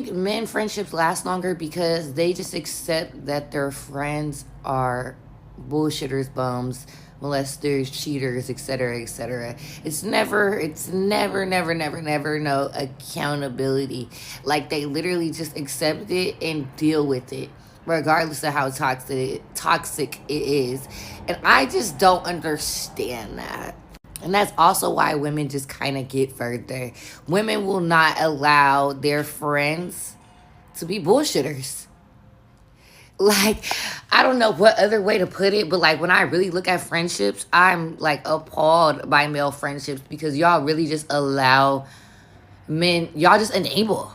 think men friendships last longer because they just accept that their friends are bullshitters, bums, molesters, cheaters, etc., etc. It's never no accountability. Like they literally just accept it and deal with it, regardless of how toxic it is. And I just don't understand that. And that's also why women just kind of get further. Women will not allow their friends to be bullshitters. Like, I don't know what other way to put it, but like when I really look at friendships, I'm like appalled by male friendships because y'all really just allow men, y'all just enable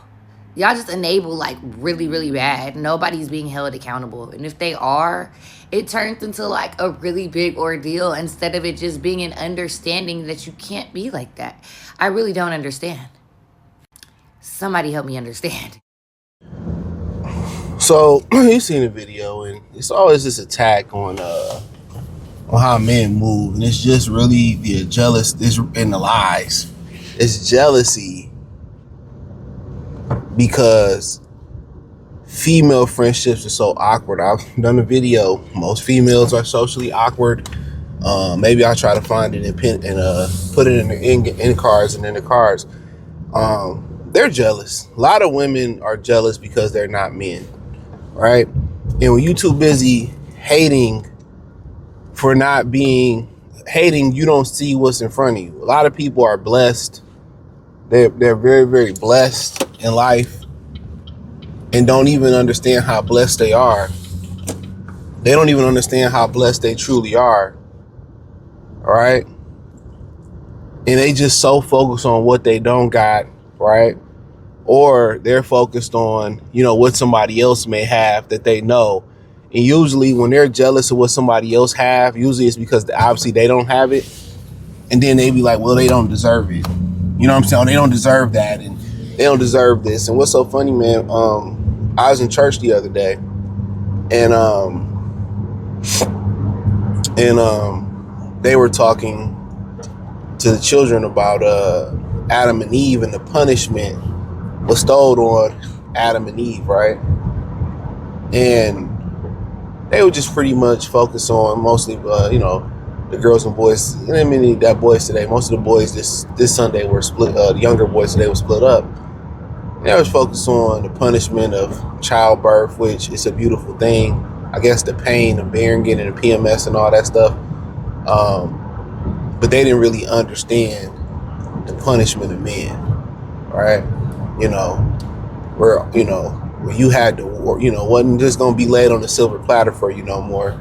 like really, really bad. Nobody's being held accountable. And if they are, it turns into like a really big ordeal instead of it just being an understanding that you can't be like that. I really don't understand. Somebody help me understand. So you seen the video, and it's always this attack on how men move, and it's just really the jealous is in the lies. It's jealousy because female friendships are so awkward. I've done a video. Most females are socially awkward. Maybe I'll try to find it and put it in cards and in the cards. They're jealous. A lot of women are jealous because they're not men, right? And when you too busy hating for not being hating, you don't see what's in front of you. A lot of people are blessed. They're very, very blessed in life and don't even understand how blessed they are. They don't even understand how blessed they truly are. All right. And they just so focused on what they don't got, right? Or they're focused on, what somebody else may have that they know. And usually when they're jealous of what somebody else have, usually it's because obviously they don't have it. And then they be like, well, they don't deserve it. You know what I'm saying? They don't deserve that. And they don't deserve this. And what's so funny, man, I was in church the other day and they were talking to the children about Adam and Eve and the punishment bestowed on Adam and Eve, right? And they were just pretty much focused on mostly, the girls and boys. And I mean, that boys today. Most of the boys this Sunday were split. The younger boys today were split up. And they was focused on the punishment of childbirth, which is a beautiful thing. I guess the pain of bearing it and the PMS and all that stuff. But they didn't really understand the punishment of men, right? Where you had to, wasn't just gonna be laid on a silver platter for you no more.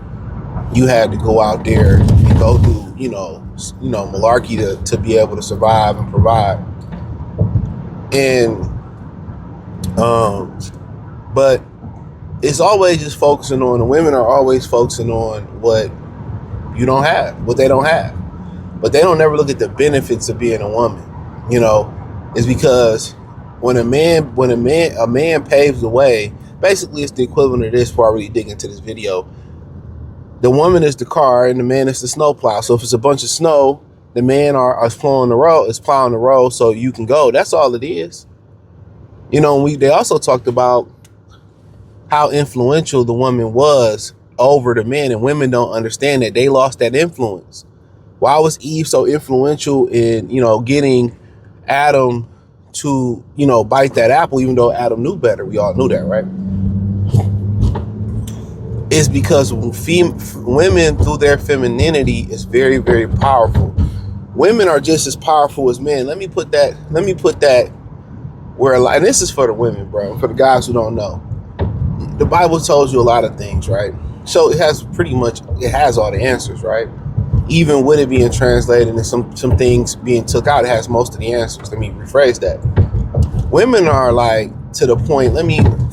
You had to go out there and go through, malarkey to be able to survive and provide. And but it's always just focusing on, the women are always focusing on what you don't have, what they don't have. But they don't never look at the benefits of being a woman. It's because when a man paves the way, basically it's the equivalent of this before I really dig into this video. The woman is the car and the man is the snowplow. So if it's a bunch of snow, the man is plowing the road so you can go. That's all it is. They also talked about how influential the woman was over the men, and women don't understand that they lost that influence. Why was Eve so influential in, getting Adam to, bite that apple, even though Adam knew better? We all knew that, right? It's because women, through their femininity, is very, very powerful. Women are just as powerful as men. Let me put that where, and this is for the women, bro, for the guys who don't know. The Bible tells you a lot of things, right? So it has all the answers, right? Even with it being translated and some things being took out, it has most of the answers. Let me rephrase that. Women are like, to the point,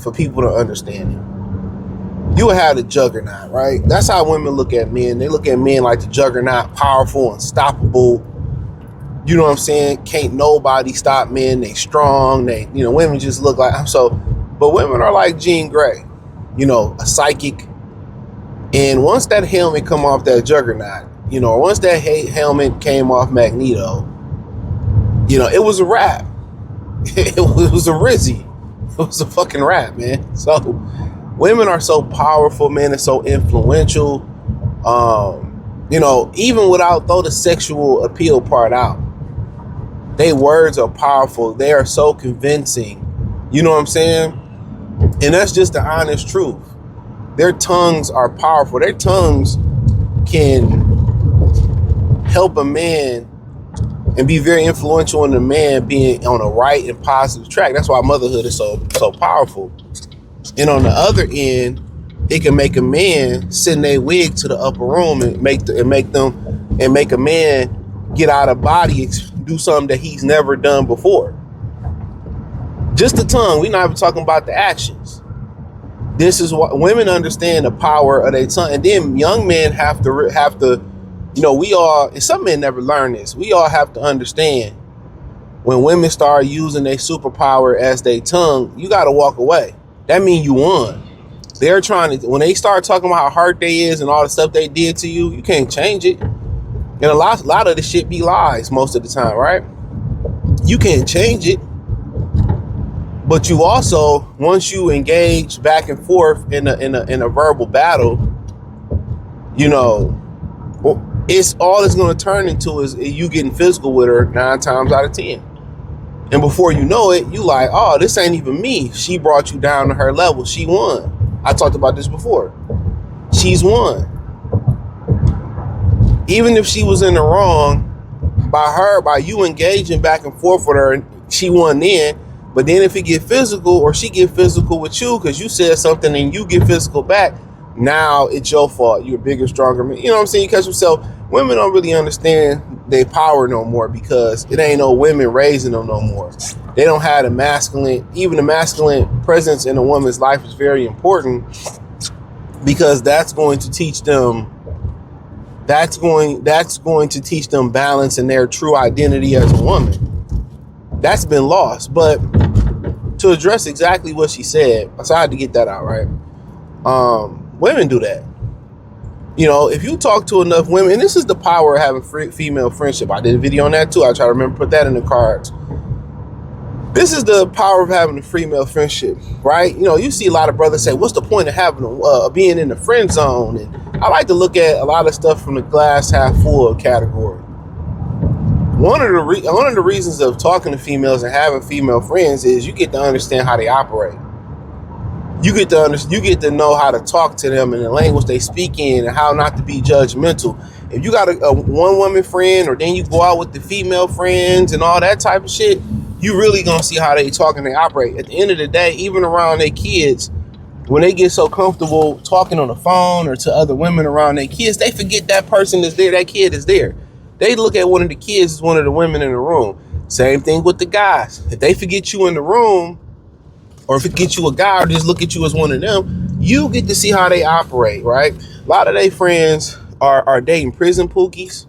for people to understand it. You would have the juggernaut, right? That's how women look at men. They look at men like the juggernaut, powerful, unstoppable. You know what I'm saying? Can't nobody stop men. They strong. Women just look like, but women are like Jean Grey, a psychic. And once that helmet come off that juggernaut, once that helmet came off Magneto, it was a wrap. It was a Rizzy. It was a fucking rap, man. So women are so powerful, man, and so influential. Even without throw the sexual appeal part out, they words are powerful. They are so convincing. You know what I'm saying? And that's just the honest truth. Their tongues are powerful. Their tongues can help a man and be very influential in a man being on a right and positive track. That's why motherhood is so powerful. And on the other end, it can make a man send their wig to the upper room and make a man get out of body, do something that he's never done before. Just the tongue. We're not even talking about the actions. This is what women understand, the power of their tongue, and then young men have to. We all, and some men never learn this. We all have to understand when women start using their superpower as their tongue, you got to walk away. That means you won. They're trying to, when they start talking about how hurt they is and all the stuff they did to you, you can't change it. And a lot of the shit be lies most of the time, right? You can't change it. But you also, once you engage back and forth in a verbal battle, it's all it's going to turn into is you getting physical with her 9 times out of 10. And before you know it, you like, oh, this ain't even me. She brought you down to her level. She won. I talked about this before. She's won. Even if she was in the wrong, by you engaging back and forth with her, she won then. But then if it get physical, or she get physical with you because you said something and you get physical back, now it's your fault. You're a bigger, stronger man. You know what I'm saying? You catch yourself. Women don't really understand their power no more because it ain't no women raising them no more. They don't have the masculine, even the masculine presence in a woman's life is very important because that's going to teach them. That's going to teach them balance and their true identity as a woman. That's been lost. But to address exactly what she said, so I had to get that out, right? Women do that. If you talk to enough women, and this is the power of having female friendship. I did a video on that too. I try to remember put that in the cards. This is the power of having a female friendship, right? You see a lot of brothers say, "What's the point of having being in the friend zone?" And I like to look at a lot of stuff from the glass half full category. One of the reasons of talking to females and having female friends is you get to understand how they operate. You get to know how to talk to them in the language they speak in and how not to be judgmental. If you got a one woman friend, or then you go out with the female friends and all that type of shit, you really gonna see how they talk and they operate. At the end of the day, even around their kids, when they get so comfortable talking on the phone or to other women around their kids, they forget that person is there, that kid is there. They look at one of the kids as one of the women in the room. Same thing with the guys. If they forget you in the room, or if it gets you a guy, or just look at you as one of them, you get to see how they operate, right? A lot of their friends are dating prison pookies,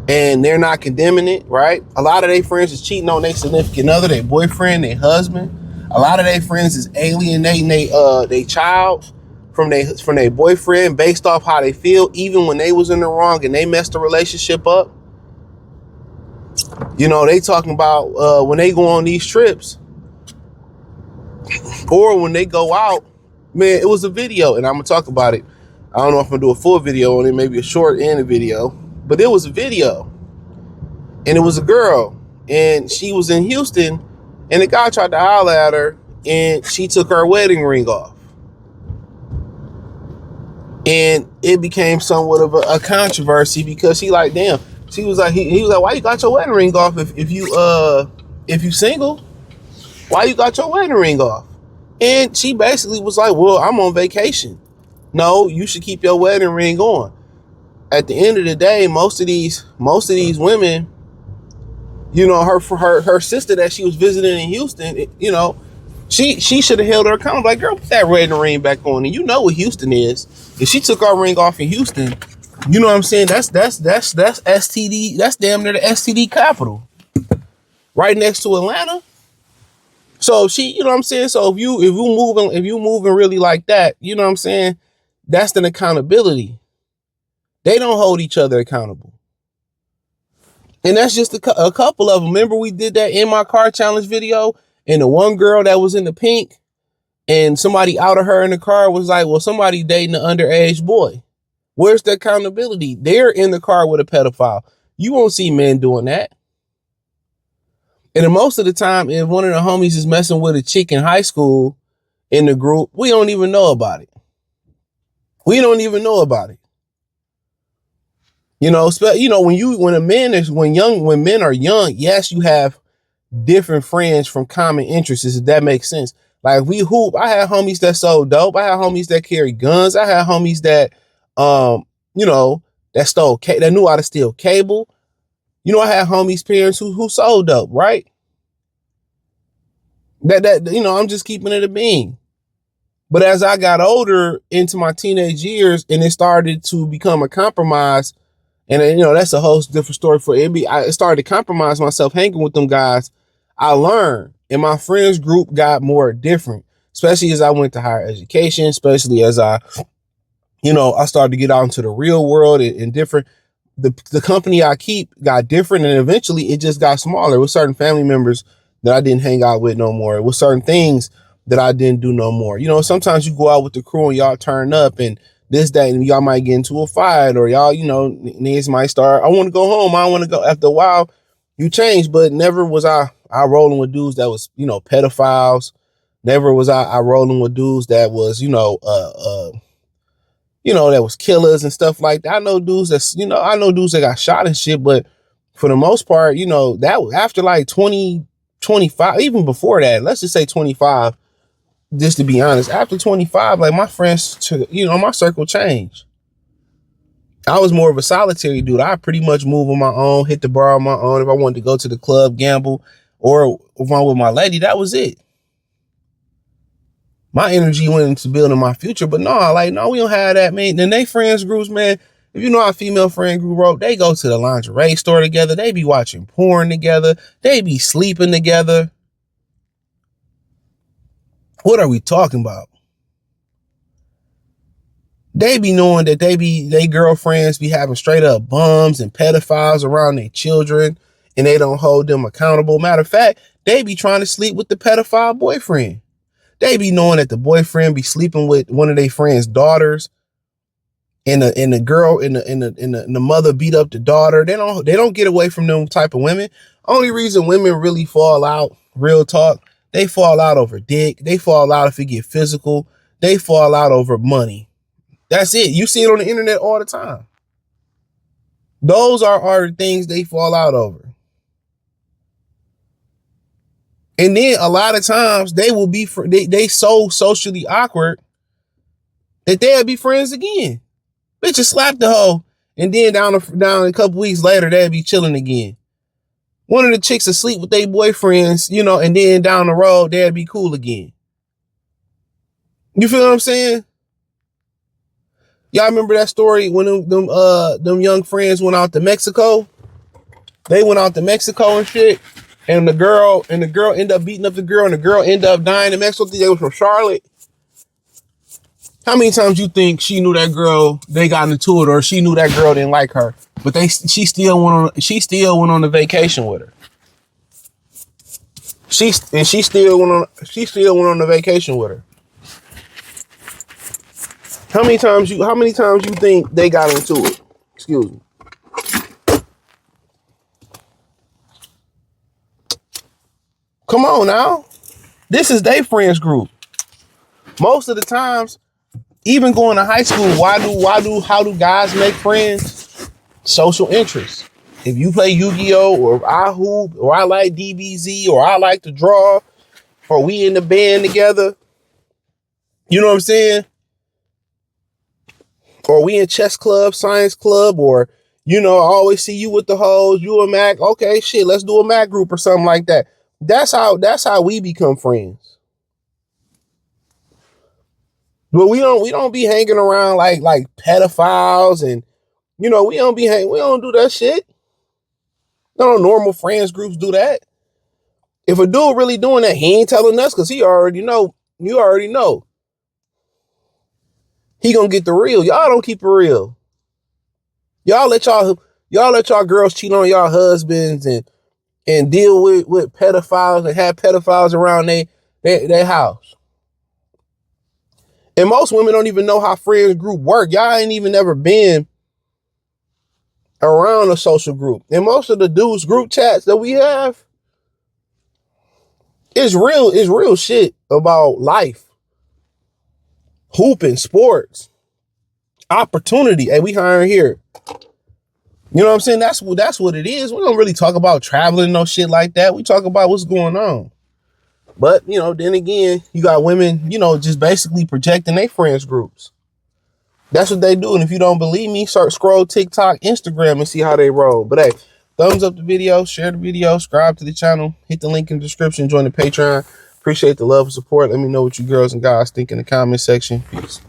and they're not condemning it, right? A lot of their friends is cheating on their significant other, their boyfriend, their husband. A lot of their friends is alienating their child from their boyfriend based off how they feel, even when they was in the wrong and they messed the relationship up. They talking about when they go on these trips, or when they go out, man, it was a video, and I'm gonna talk about it. I don't know if I'm gonna do a full video on it, maybe a short and a video, but it was a video, and it was a girl, and she was in Houston, and the guy tried to holler at her, and she took her wedding ring off, and it became somewhat of a controversy because she like, damn, she was like, he was like, why you got your wedding ring off if you single? Why you got your wedding ring off? And she basically was like, well, I'm on vacation. No, you should keep your wedding ring on. At the end of the day, most of these women, her sister that she was visiting in Houston, she should have held her accountable. Like, girl, put that wedding ring back on. And you know what Houston is. If she took our ring off in Houston, you know what I'm saying? That's STD. That's damn near the STD capital, right next to Atlanta. So she, you know what I'm saying? So if you moving really like that, you know what I'm saying? That's an accountability. They don't hold each other accountable. And that's just a couple of them. Remember we did that In My Car challenge video, And the one girl that was in the pink and somebody outed her in the car was like, well, somebody dating an underage boy. Where's the accountability? They're in the car with a pedophile. You won't see men doing that. And then most of the time, if one of the homies is messing with a chick in high school in the group, we don't even know about it. We don't even know about it. You know, when men are young, yes, you have different friends from common interests, if that makes sense. Like we hoop. I had homies that sold dope. I had homies that carry guns. I had homies that, that stole, that knew how to steal cable. I had homies' parents who sold dope, right? I'm just keeping it a bean. But as I got older into my teenage years and it started to become a compromise, and that's a whole different story for it. I started to compromise myself hanging with them guys. I learned, and my friends group got more different, especially as I went to higher education, especially as I started to get out into the real world and different. The company I keep got different, and eventually it just got smaller with certain family members that I didn't hang out with no more, with certain things that I didn't do no more. Sometimes you go out with the crew and y'all turn up and this, that, and y'all might get into a fight, or y'all, niggas might start, I want to go home, I want to go. After a while, you change, but never was I rolling with dudes that was, pedophiles. Never was I rolling with dudes that was, that was killers and stuff like that. I know dudes that got shot and shit, but for the most part, that after like 20, 25, even before that, let's just say 25, just to be honest, after 25, like my friends, my circle changed. I was more of a solitary dude. I pretty much move on my own, hit the bar on my own. If I wanted to go to the club, gamble, or if I'm with my lady, that was it. My energy went into building my future, but no, we don't have that, man. Then they friends groups, man. If you know how female friend group wrote, they go to the lingerie store together. They be watching porn together. They be sleeping together. What are we talking about? They be knowing that they girlfriends be having straight up bums and pedophiles around their children, and they don't hold them accountable. Matter of fact, they be trying to sleep with the pedophile boyfriend. They be knowing that the boyfriend be sleeping with one of their friends' daughters, and the girl and the mother beat up the daughter. They don't get away from them type of women. Only reason women really fall out, real talk, they fall out over dick. They fall out if it get physical. They fall out over money. That's it. You see it on the internet all the time. Those are things they fall out over. And then a lot of times they will be, they so socially awkward that they'll be friends again. Bitches slap the hoe, and then down a couple weeks later, they'll be chilling again. One of the chicks will sleep with their boyfriends, and then down the road, they'll be cool again. You feel what I'm saying? Y'all remember that story when them young friends went out to Mexico? They went out to Mexico and shit, and the girl ended up beating up the girl, and the girl ended up dying in Mexico. They was from Charlotte. How many times you think she knew that girl, they got into it, or she knew that girl didn't like her, but she still went on the vacation with her. She still went on the vacation with her. How many times you think they got into it? Excuse me. Come on now. This is their friends group. Most of the times, even going to high school, how do guys make friends? Social interests. If you play Yu-Gi-Oh, or if I hoop, or I like DBZ, or I like to draw, or we in the band together, you know what I'm saying? Or we in chess club, science club, or I always see you with the hoes, you and Mac. Okay, shit, let's do a Mac group or something like that. That's how we become friends. But we don't be hanging around like pedophiles, and we don't do that shit. No normal friends groups do that. If a dude really doing that, he ain't telling us, because he already know. You already know. He gonna get the real. Y'all don't keep it real. Y'all let y'all girls cheat on y'all husbands, and and deal with pedophiles and have pedophiles around their house. And most women don't even know how friends group work. Y'all ain't even ever been around a social group. And most of the dudes group chats that we have is real shit about life, hooping, sports, opportunity. Hey, we hiring here. You know what I'm saying? That's what it is. We don't really talk about traveling, no shit like that. We talk about what's going on. But, you know, then again, you got women, you know, just basically projecting their friends groups. That's what they do. And if you don't believe me, scroll TikTok, Instagram, and see how they roll. But hey, thumbs up the video, share the video, subscribe to the channel, hit the link in the description, join the Patreon. Appreciate the love and support. Let me know what you girls and guys think in the comment section. Peace.